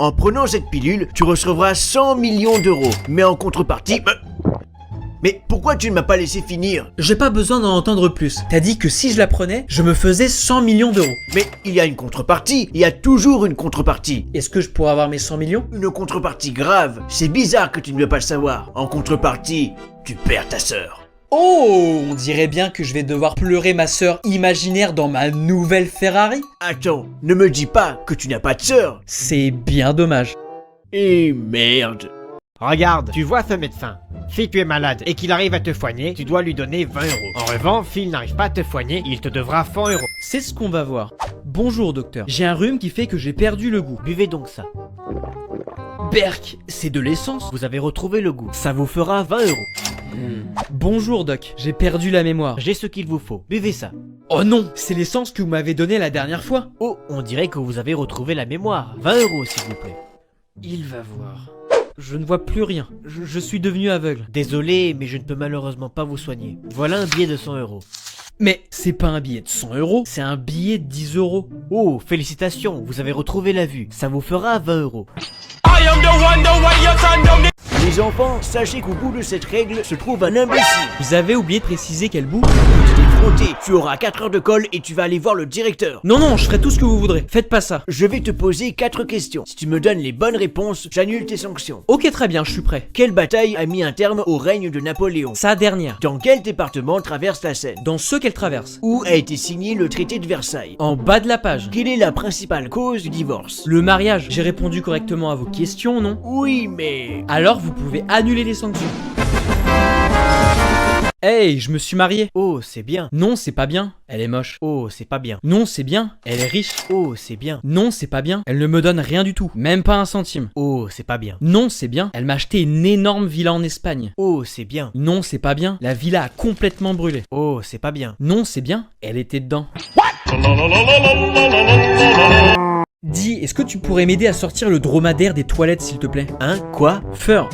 En prenant cette pilule, tu recevras 100 millions d'euros. Mais en contrepartie... Mais pourquoi tu ne m'as pas laissé finir? J'ai pas besoin d'en entendre plus. T'as dit que si je la prenais, je me faisais 100 millions d'euros. Mais il y a une contrepartie, il y a toujours une contrepartie. Est-ce que je pourrais avoir mes 100 millions? Une contrepartie grave, c'est bizarre que tu ne veux pas le savoir. En contrepartie, tu perds ta sœur. Oh, on dirait bien que je vais devoir pleurer ma sœur imaginaire dans ma nouvelle Ferrari. Attends, ne me dis pas que tu n'as pas de sœur. C'est bien dommage. Et merde. Regarde, tu vois ce médecin. Si tu es malade et qu'il arrive à te soigner, tu dois lui donner 20 euros. En revanche, s'il n'arrive pas à te soigner, il te devra 100 euros. C'est ce qu'on va voir. Bonjour docteur, j'ai un rhume qui fait que j'ai perdu le goût. Buvez donc ça. Berk, c'est de l'essence. Vous avez retrouvé le goût. Ça vous fera 20 euros. Bonjour doc, j'ai perdu la mémoire. J'ai ce qu'il vous faut. Buvez ça. Oh non, c'est l'essence que vous m'avez donnée la dernière fois. Oh, on dirait que vous avez retrouvé la mémoire. 20 euros s'il vous plaît. Il va voir. Je ne vois plus rien. Je suis devenu aveugle. Désolé, mais je ne peux malheureusement pas vous soigner. Voilà un billet de 100 euros. Mais c'est pas un billet de 100 euros, c'est un billet de 10 euros. Oh, félicitations, vous avez retrouvé la vue. Ça vous fera 20 euros. Les enfants, sachez qu'au bout de cette règle se trouve un imbécile. Vous avez oublié de préciser quel bout? Tu t'es frotté, tu auras 4 heures de colle et tu vas aller voir le directeur. Non, je ferai tout ce que vous voudrez. Faites pas ça. Je vais te poser 4 questions. Si tu me donnes les bonnes réponses, j'annule tes sanctions. Ok, très bien, je suis prêt. Quelle bataille a mis un terme au règne de Napoléon? Sa dernière. Dans quel département traverse la Seine? Dans ceux qu'elle traverse. Où a été signé le traité de Versailles? En bas de la page. Quelle est la principale cause du divorce? Le mariage. J'ai répondu correctement à vos questions, non? Oui, mais... Alors vous pouvez annuler les sanctions. Hey, je me suis marié. Oh, c'est bien. Non, c'est pas bien. Elle est moche. Oh, c'est pas bien. Non, c'est bien. Elle est riche. Oh, c'est bien. Non, c'est pas bien. Elle ne me donne rien du tout. Même pas un centime. Oh, c'est pas bien. Non, c'est bien. Elle m'a acheté une énorme villa en Espagne. Oh, c'est bien. Non, c'est pas bien. La villa a complètement brûlé. Oh, c'est pas bien. Non, c'est bien. Elle était dedans. Dis, est-ce que tu pourrais m'aider à sortir le dromadaire des toilettes, s'il te plaît? Hein? Quoi? Fur.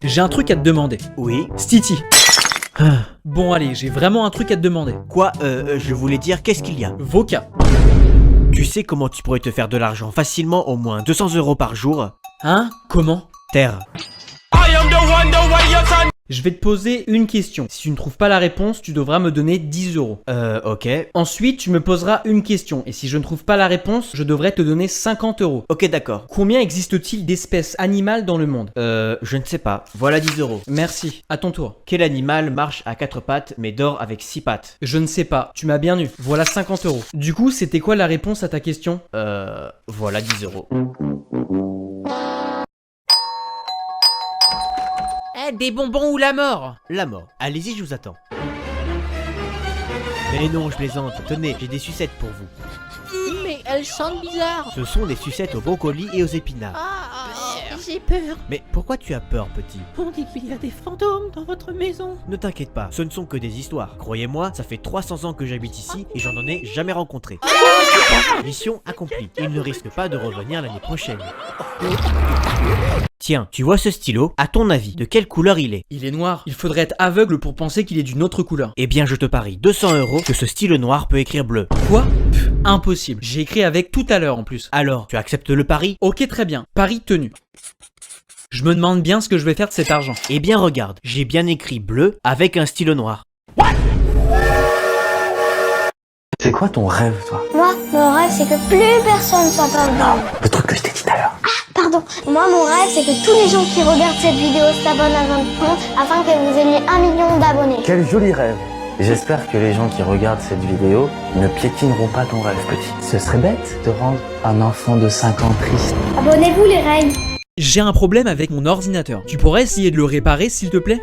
J'ai un truc à te demander. Oui? Stiti. Bon allez, j'ai vraiment un truc à te demander. Quoi? Je voulais dire, qu'est-ce qu'il y a? Voca. Tu sais comment tu pourrais te faire de l'argent facilement, au moins 200 euros par jour? Hein? Comment? Terre. Je vais te poser une question. Si tu ne trouves pas la réponse, tu devras me donner 10 euros. Ok. Ensuite, tu me poseras une question. Et si je ne trouve pas la réponse, je devrais te donner 50 euros. Ok, d'accord. Combien existe-t-il d'espèces animales dans le monde? Je ne sais pas. Voilà 10 euros. Merci. À ton tour. Quel animal marche à 4 pattes mais dort avec 6 pattes? Je ne sais pas. Tu m'as bien eu. Voilà 50 euros. Du coup, c'était quoi la réponse à ta question? Voilà 10 euros. Des bonbons ou la mort? La mort. Allez-y, je vous attends. Mais non, je plaisante. Tenez, j'ai des sucettes pour vous. Mais elles sentent bizarre. Ce sont des sucettes aux brocolis et aux épinards. J'ai peur. Mais pourquoi tu as peur, petit? On dit qu'il y a des fantômes dans votre maison. Ne t'inquiète pas, ce ne sont que des histoires. Croyez-moi, ça fait 300 ans que j'habite ici et j'en ai jamais rencontré. Mission accomplie. Il ne risque pas de revenir l'année prochaine. Tiens, tu vois ce stylo? À ton avis, de quelle couleur il est? Il est noir. Il faudrait être aveugle pour penser qu'il est d'une autre couleur. Eh bien, je te parie 200 euros que ce stylo noir peut écrire bleu. Quoi? Impossible. J'ai écrit avec tout à l'heure en plus. Alors, tu acceptes le pari? Ok, très bien. Pari tenu. Je me demande bien ce que je vais faire de cet argent. Eh bien, regarde, j'ai bien écrit bleu avec un stylo noir. C'est quoi ton rêve, toi? Moi, mon rêve, c'est que plus personne s'en parle de moi. Le truc que je t'ai dit tout à l'heure. Pardon. Moi, mon rêve, c'est que tous les gens qui regardent cette vidéo s'abonnent à votre compte afin que vous ayez 1 million d'abonnés. Quel joli rêve. J'espère que les gens qui regardent cette vidéo ne piétineront pas ton rêve, petit. Ce serait bête de rendre un enfant de 5 ans triste. Abonnez-vous, les reines. J'ai un problème avec mon ordinateur. Tu pourrais essayer de le réparer, s'il te plaît?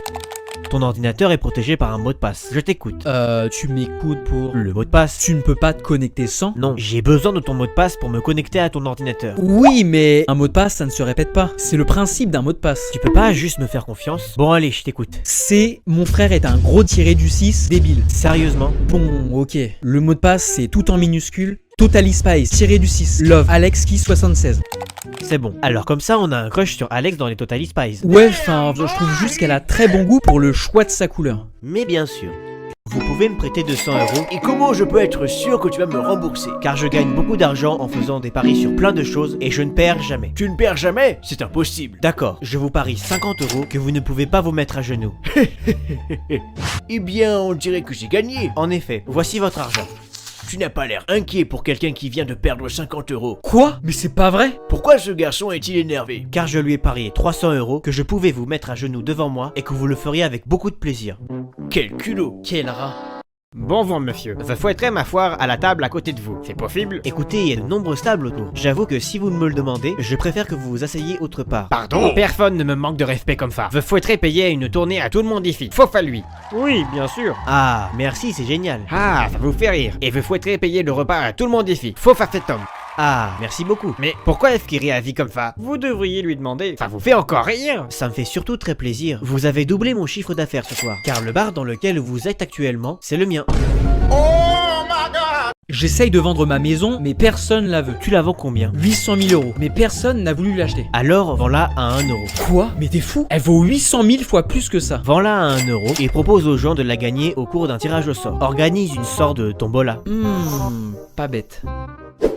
Ton ordinateur est protégé par un mot de passe. Je t'écoute. Tu m'écoutes pour... Le mot de passe. Tu ne peux pas te connecter sans? Non, j'ai besoin de ton mot de passe pour me connecter à ton ordinateur. Oui, mais un mot de passe, ça ne se répète pas. C'est le principe d'un mot de passe. Tu peux pas juste me faire confiance? Bon, allez, je t'écoute. C'est... Mon frère est un gros tiré du 6 débile. Sérieusement? Bon, ok. Le mot de passe, c'est tout en minuscule. Totally Spice, tiré du 6. Love, Alex Key 76. C'est bon. Alors comme ça, on a un crush sur Alex dans les Totally Spies. Ouais, enfin, je trouve juste qu'elle a très bon goût pour le choix de sa couleur. Mais bien sûr. Vous pouvez pouvez me prêter 200 euros? Et comment je peux être sûr que tu vas me rembourser? Car je gagne beaucoup d'argent en faisant des paris sur plein de choses et je ne perds jamais. Tu ne perds jamais? C'est impossible. D'accord, je vous parie 50 euros que vous ne pouvez pas vous mettre à genoux. Eh bien, on dirait que j'ai gagné. En effet, voici votre argent. Tu n'as pas l'air inquiet pour quelqu'un qui vient de perdre 50 euros. Quoi? Mais c'est pas vrai? Pourquoi ce garçon est-il énervé? Car je lui ai parié 300 euros que je pouvais vous mettre à genoux devant moi et que vous le feriez avec beaucoup de plaisir. Quel culot. Quel rat. Bon vent, monsieur. Je fouetterai ma foire à la table à côté de vous. C'est possible? Écoutez, il y a de nombreuses tables autour. J'avoue que si vous me le demandez, je préfère que vous vous asseyez autre part. Pardon? Personne ne me manque de respect comme ça. Je fouetterai payer une tournée à tout le monde ici. Sauf à lui. Oui, bien sûr. Ah, merci, c'est génial. Ah, ça vous fait rire. Et je souhaiterais payer le repas à tout le monde ici. Sauf à cet homme. Ah, merci beaucoup. Mais pourquoi est-ce qu'il réagit comme ça? Vous devriez lui demander. Ça vous fait encore rire? Ça me fait surtout très plaisir. Vous avez doublé mon chiffre d'affaires ce soir. Car le bar dans lequel vous êtes actuellement, c'est le mien. J'essaye de vendre ma maison, mais personne la veut. Tu la vends combien? 800 000 euros, mais personne n'a voulu l'acheter. Alors, vends-la à 1 euro. Quoi? Mais t'es fou? Elle vaut 800 000 fois plus que ça. Vends-la à 1 euro et propose aux gens de la gagner au cours d'un tirage au sort. Organise une sorte de tombola. Pas bête.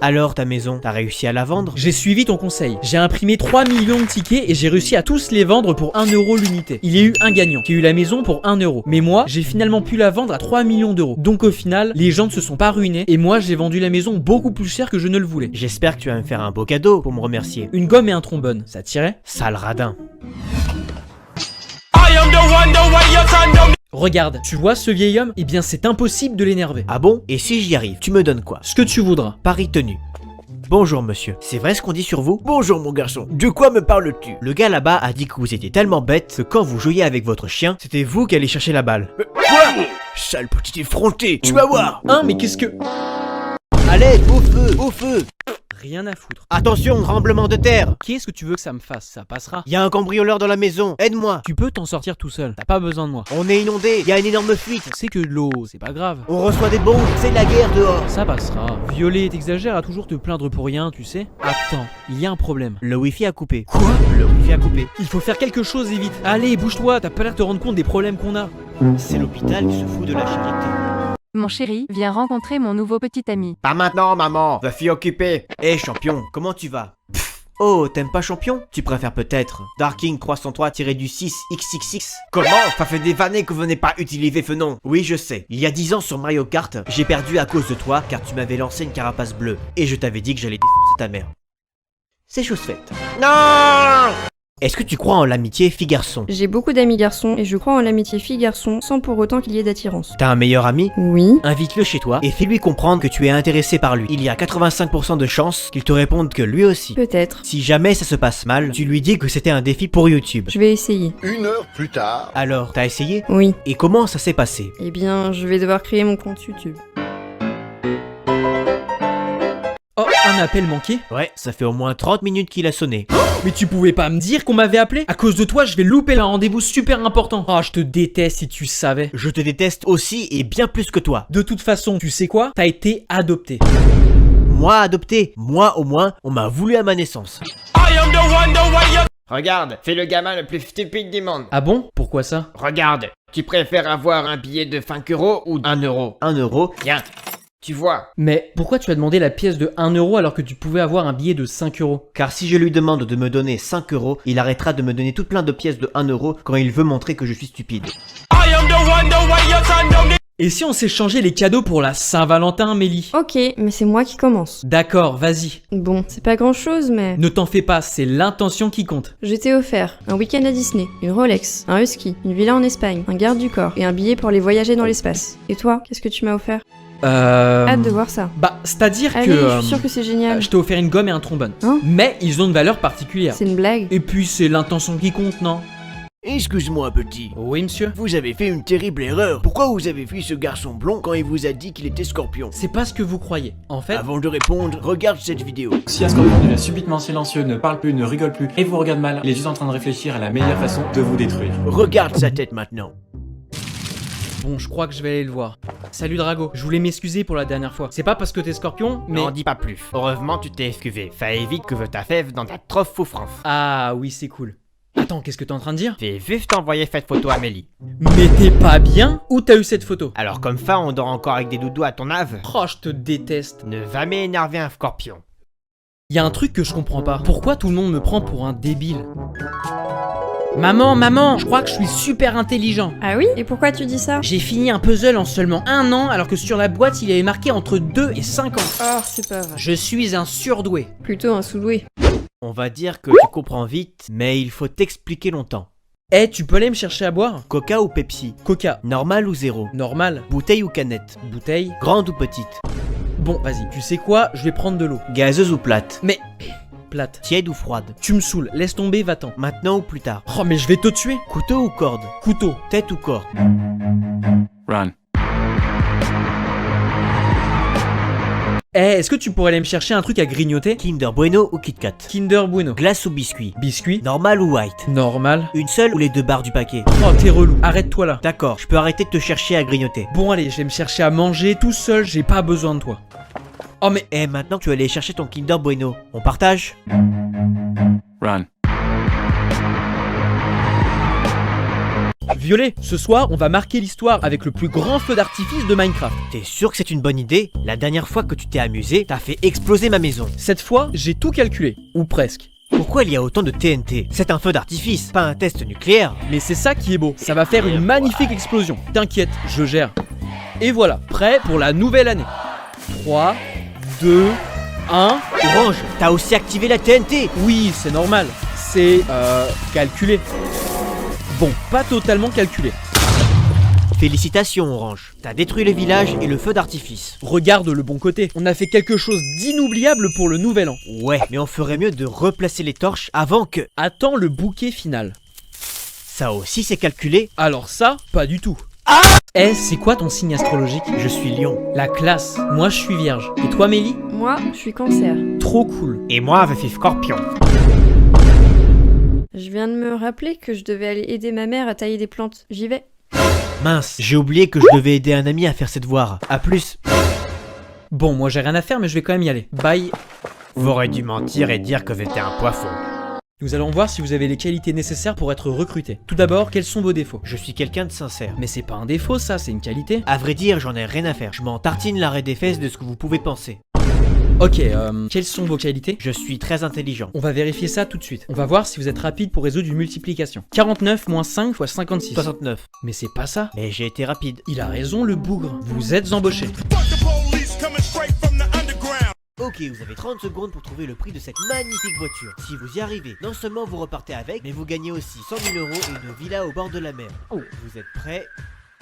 Alors ta maison, t'as réussi à la vendre? J'ai suivi ton conseil. J'ai imprimé 3 millions de tickets et j'ai réussi à tous les vendre pour 1 euro l'unité. Il y a eu un gagnant qui a eu la maison pour 1 euro. Mais moi, j'ai finalement pu la vendre à 3 millions d'euros. Donc au final, les gens ne se sont pas ruinés et moi, j'ai vendu la maison beaucoup plus cher que je ne le voulais. J'espère que tu vas me faire un beau cadeau pour me remercier. Une gomme et un trombone, ça tirait? Sale radin. Regarde, tu vois ce vieil homme? Eh bien, c'est impossible de l'énerver. Ah bon? Et si j'y arrive, tu me donnes quoi? Ce que tu voudras. Pari tenu. Bonjour monsieur, c'est vrai ce qu'on dit sur vous? Bonjour mon garçon, de quoi me parles-tu? Le gars là-bas a dit que vous étiez tellement bête que quand vous jouiez avec votre chien, c'était vous qui alliez chercher la balle. Quoi? Sale petit effronté, tu vas voir. Hein, mais qu'est-ce que... Allez, au feu, au feu! Rien à foutre. Attention, tremblement de terre! Qu'est-ce que tu veux que ça me fasse? Ça passera. Y a un cambrioleur dans la maison, aide-moi! Tu peux t'en sortir tout seul, t'as pas besoin de moi. On est inondé, y a une énorme fuite! C'est que de l'eau, c'est pas grave. On reçoit des bombes, c'est la guerre dehors! Ça passera. Violet, t'exagères à toujours te plaindre pour rien, tu sais. Attends, il y a un problème. Le wifi a coupé. Quoi? Le wifi a coupé. Il faut faire quelque chose et vite. Allez, bouge-toi, t'as pas l'air de te rendre compte des problèmes qu'on a. C'est l'hôpital qui se fout de la charité. Mon chéri, viens rencontrer mon nouveau petit ami. Pas maintenant, maman. Je suis occupé. Hé champion, comment tu vas? Oh, t'aimes pas champion? Tu préfères peut-être Darking 303-6 XXX? Comment? Ça fait des années que vous n'avez pas utilisé ce nom. Oui, je sais. Il y a 10 ans sur Mario Kart, j'ai perdu à cause de toi car tu m'avais lancé une carapace bleue. Et je t'avais dit que j'allais défoncer ta mère. C'est chose faite. Non! Est-ce que tu crois en l'amitié fille-garçon? J'ai beaucoup d'amis garçons et je crois en l'amitié fille-garçon sans pour autant qu'il y ait d'attirance. T'as un meilleur ami? Oui. Invite-le chez toi et fais-lui comprendre que tu es intéressé par lui. Il y a 85% de chances qu'il te réponde que lui aussi. Peut-être. Si jamais ça se passe mal, tu lui dis que c'était un défi pour YouTube. Je vais essayer. 1 heure plus tard. Alors, t'as essayé? Oui. Et comment ça s'est passé? Eh bien, je vais devoir créer mon compte YouTube. Oh, un appel manqué? Ouais, ça fait au moins 30 minutes qu'il a sonné. Mais tu pouvais pas me dire qu'on m'avait appelé? À cause de toi, je vais louper un rendez-vous super important. Oh, je te déteste si tu savais. Je te déteste aussi et bien plus que toi. De toute façon, tu sais quoi? T'as été adopté. Moi adopté, moi au moins, on m'a voulu à ma naissance. Regarde, c'est le gamin le plus stupide du monde. Ah bon? Pourquoi ça? Regarde, tu préfères avoir un billet de 5 euros ou 1 euro? 1 euro. Tiens, tu vois. Mais pourquoi tu as demandé la pièce de 1 euro alors que tu pouvais avoir un billet de 5 euros? Car si je lui demande de me donner 5 euros, il arrêtera de me donner tout plein de pièces de 1 euro quand il veut montrer que je suis stupide. Et si on s'échangeait les cadeaux pour la Saint-Valentin, Mélie? Ok, mais c'est moi qui commence. D'accord, vas-y. Bon, c'est pas grand chose, mais... Ne t'en fais pas, c'est l'intention qui compte. Je t'ai offert un week-end à Disney, une Rolex, un husky, une villa en Espagne, un garde du corps et un billet pour aller voyager dans l'espace. Et toi, qu'est-ce que tu m'as offert? Hâte de voir ça. Bah, c'est-à-dire Allez, que... je suis sûre que c'est génial. je t'ai offert une gomme et un trombone. Hein? Mais ils ont une valeur particulière. C'est une blague. Et puis c'est l'intention qui compte, non? Excuse-moi petit. Oui, monsieur? Vous avez fait une terrible erreur. Pourquoi vous avez fui ce garçon blond quand il vous a dit qu'il était scorpion? C'est pas ce que vous croyez. En fait... Avant de répondre, regarde cette vidéo. Si un scorpion devient subitement silencieux, ne parle plus, ne rigole plus et vous regarde mal, il est juste en train de réfléchir à la meilleure façon de vous détruire. Regarde sa tête maintenant. Bon, je crois que je vais aller le voir. Salut Drago, je voulais m'excuser pour la dernière fois. C'est pas parce que t'es scorpion, mais... N'en dis pas plus. Heureusement, tu t'es excusé. Ça évite que je t'affaisse dans ta trop souffrance. Ah oui, c'est cool. À Attends, qu'est-ce que t'es en train de dire? Fais vite t'envoyer cette photo à Mélie. Mais t'es pas bien? Où t'as eu cette photo? Alors comme ça, on dort encore avec des doudous à ton ave. Oh, je te déteste. Ne jamais énerver un scorpion. Y a un truc que je comprends pas. Pourquoi tout le monde me prend pour un débile? Maman, je crois que je suis super intelligent. Ah oui? Et pourquoi tu dis ça? J'ai fini un puzzle en seulement 1 an, alors que sur la boîte, il avait marqué entre 2 et 5 ans. Oh, c'est pas vrai. Je suis un surdoué. Plutôt un sous-doué. On va dire que tu comprends vite, mais il faut t'expliquer longtemps. Eh, tu peux aller me chercher à boire? Coca ou Pepsi? Coca. Normal ou zéro? Normal. Bouteille ou canette? Bouteille. Grande ou petite? Bon, vas-y. Tu sais quoi? Je vais prendre de l'eau. Gazeuse ou plate? Mais... plate. Tiède ou froide? Tu me saoules. Laisse tomber, va-t'en. Maintenant ou plus tard? Oh, mais je vais te tuer. Couteau ou corde? Couteau. Tête ou corps? Run. Eh, est-ce que tu pourrais aller me chercher un truc à grignoter? Kinder Bueno ou Kit Kat? Kinder Bueno. Glace ou biscuit? Biscuit. Normal ou white? Normal. Une seule ou les 2 barres du paquet? Oh, t'es relou. Arrête-toi là. D'accord, je peux arrêter de te chercher à grignoter. Bon, allez, je vais me chercher à manger tout seul. J'ai pas besoin de toi. Oh, mais... Eh, maintenant tu vas aller chercher ton Kinder Bueno. On partage? Run. Violet, ce soir, on va marquer l'histoire avec le plus grand feu d'artifice de Minecraft. T'es sûr que c'est une bonne idée? La dernière fois que tu t'es amusé, t'as fait exploser ma maison. Cette fois, j'ai tout calculé. Ou presque. Pourquoi il y a autant de TNT? C'est un feu d'artifice, pas un test nucléaire. Mais c'est ça qui est beau. Ça va faire une magnifique explosion. T'inquiète, je gère. Et voilà, prêt pour la nouvelle année. 3, 2, 1... Orange, t'as aussi activé la TNT. Oui, c'est normal. C'est... calculé. Bon, pas totalement calculé. Félicitations Orange, t'as détruit le village et le feu d'artifice. Regarde le bon côté, on a fait quelque chose d'inoubliable pour le nouvel an. Ouais, mais on ferait mieux de replacer les torches avant que... Attends le bouquet final. Ça aussi c'est calculé? Alors ça, pas du tout. Ah! Eh, c'est quoi ton signe astrologique? Je suis lion. La classe. Moi, je suis vierge. Et toi, Mélie? Moi, je suis cancer. Trop cool. Et moi, je suis scorpion. Je viens de me rappeler que je devais aller aider ma mère à tailler des plantes. J'y vais. Mince, j'ai oublié que je devais aider un ami à faire ses devoirs. A plus. Bon, moi j'ai rien à faire, mais je vais quand même y aller. Bye. Vous auriez dû mentir et dire que j'étais un poisson. Nous allons voir si vous avez les qualités nécessaires pour être recruté. Tout d'abord, quels sont vos défauts? Je suis quelqu'un de sincère. Mais c'est pas un défaut ça, c'est une qualité. À vrai dire, j'en ai rien à faire. Je m'en tartine l'arrêt des fesses de ce que vous pouvez penser. Ok, quelles sont vos qualités? Je suis très intelligent. On va vérifier ça tout de suite. On va voir si vous êtes rapide pour résoudre une multiplication. 49 moins 5 fois 56. 69. Mais c'est pas ça. Mais j'ai été rapide. Il a raison le bougre. Vous êtes embauché. Ok, vous avez 30 secondes pour trouver le prix de cette magnifique voiture. Si vous y arrivez, non seulement vous repartez avec, mais vous gagnez aussi 100 000 € et une villa au bord de la mer. Oh, vous êtes prêts?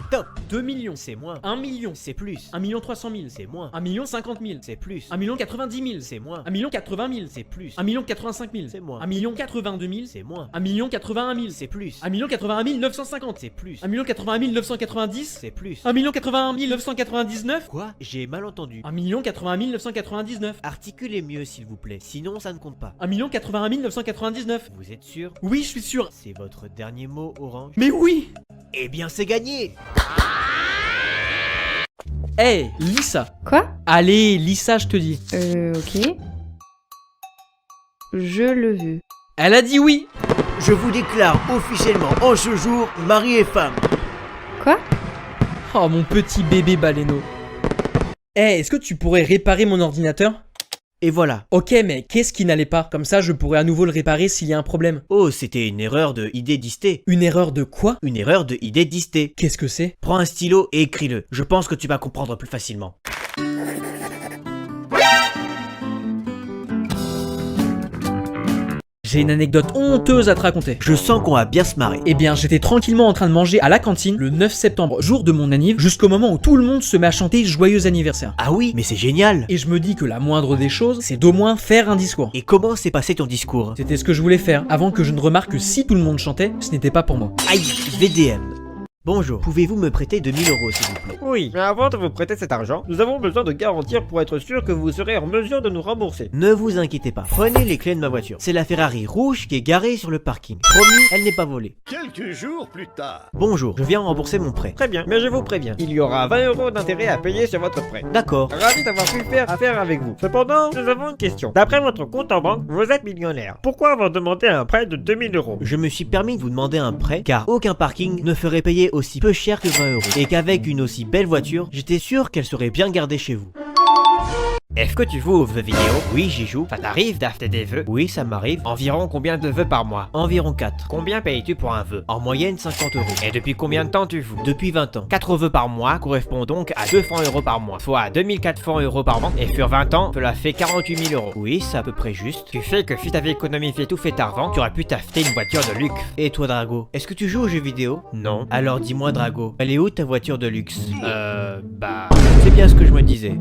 Top! 2 millions. C'est moins. 1 million. C'est plus. 1 million 300 000. C'est moins. 1 million 50 000. C'est plus. 1 million 90 000. C'est moins. 1 million 80 000. C'est plus. 1 million 85 000. C'est moins. 1 million 82 000. C'est moins. 1 million 81 000. C'est plus. 1 million 81 950. C'est plus. 1 million 81 990. C'est plus. 1 million 81 999. Quoi? J'ai mal entendu. 1 million 80 999. Articulez mieux s'il vous plaît, sinon ça ne compte pas. 1 million 81 999. Vous êtes sûr? Oui, je suis sûr. C'est votre dernier mot, Orange? Mais oui! Eh bien c'est gagné! Eh, lis ça. Quoi? Allez, lis ça, je te dis. Ok. Je le veux. Elle a dit oui. Je vous déclare officiellement en ce jour mari et femme. Quoi? Oh, mon petit bébé baleineau. Eh, est-ce que tu pourrais réparer mon ordinateur? Et voilà. Ok, mais qu'est-ce qui n'allait pas? Comme ça, je pourrais à nouveau le réparer s'il y a un problème. Oh, c'était une erreur de idée d'isté. Une erreur de quoi? Une erreur de idée d'isté. Qu'est-ce que c'est? Prends un stylo et écris-le. Je pense que tu vas comprendre plus facilement. J'ai une anecdote honteuse à te raconter. Je sens qu'on va bien se marrer. Eh bien, j'étais tranquillement en train de manger à la cantine le 9 septembre, jour de mon anniv, jusqu'au moment où tout le monde se met à chanter joyeux anniversaire. Ah oui, mais c'est génial. Et je me dis que la moindre des choses, c'est d'au moins faire un discours. Et comment s'est passé ton discours? C'était ce que je voulais faire, avant que je ne remarque que si tout le monde chantait, ce n'était pas pour moi. Aïe, VDM. Bonjour, pouvez-vous me prêter 2000 euros s'il vous plaît? Oui, mais avant de vous prêter cet argent, nous avons besoin de garantir pour être sûr que vous serez en mesure de nous rembourser. Ne vous inquiétez pas, prenez les clés de ma voiture. C'est la Ferrari rouge qui est garée sur le parking. Promis, elle n'est pas volée. Quelques jours plus tard. Bonjour, je viens rembourser mon prêt. Très bien, mais je vous préviens, il y aura 20 euros d'intérêt à payer sur votre prêt. D'accord. Ravi d'avoir pu faire affaire avec vous. Cependant, nous avons une question. D'après votre compte en banque, vous êtes millionnaire. Pourquoi avoir demandé un prêt de 2000 euros? Je me suis permis de vous demander un prêt car aucun parking ne ferait payer aussi peu cher que 20 euros. Et qu'avec une aussi belle voiture, j'étais sûr qu'elle serait bien gardée chez vous. Est-ce que tu joues aux jeux vidéo? Oui, j'y joue. Ça t'arrive d'acheter des vœux? Oui, ça m'arrive. Environ combien de vœux par mois? Environ 4. Combien payes-tu pour un vœu? En moyenne 50 euros. Et depuis combien de temps tu joues? Depuis 20 ans. 4 vœux par mois correspond donc à 200 euros par mois, soit 2400 euros par an, et sur 20 ans, cela fait 48 000 euros. Oui, c'est à peu près juste. Tu sais que si t'avais économisé tout cet argent, tu aurais pu t'acheter une voiture de luxe. Et toi, Drago, est-ce que tu joues aux jeux vidéo? Non. Alors dis-moi, Drago, elle est où ta voiture de luxe? Bah... C'est bien ce que je me disais.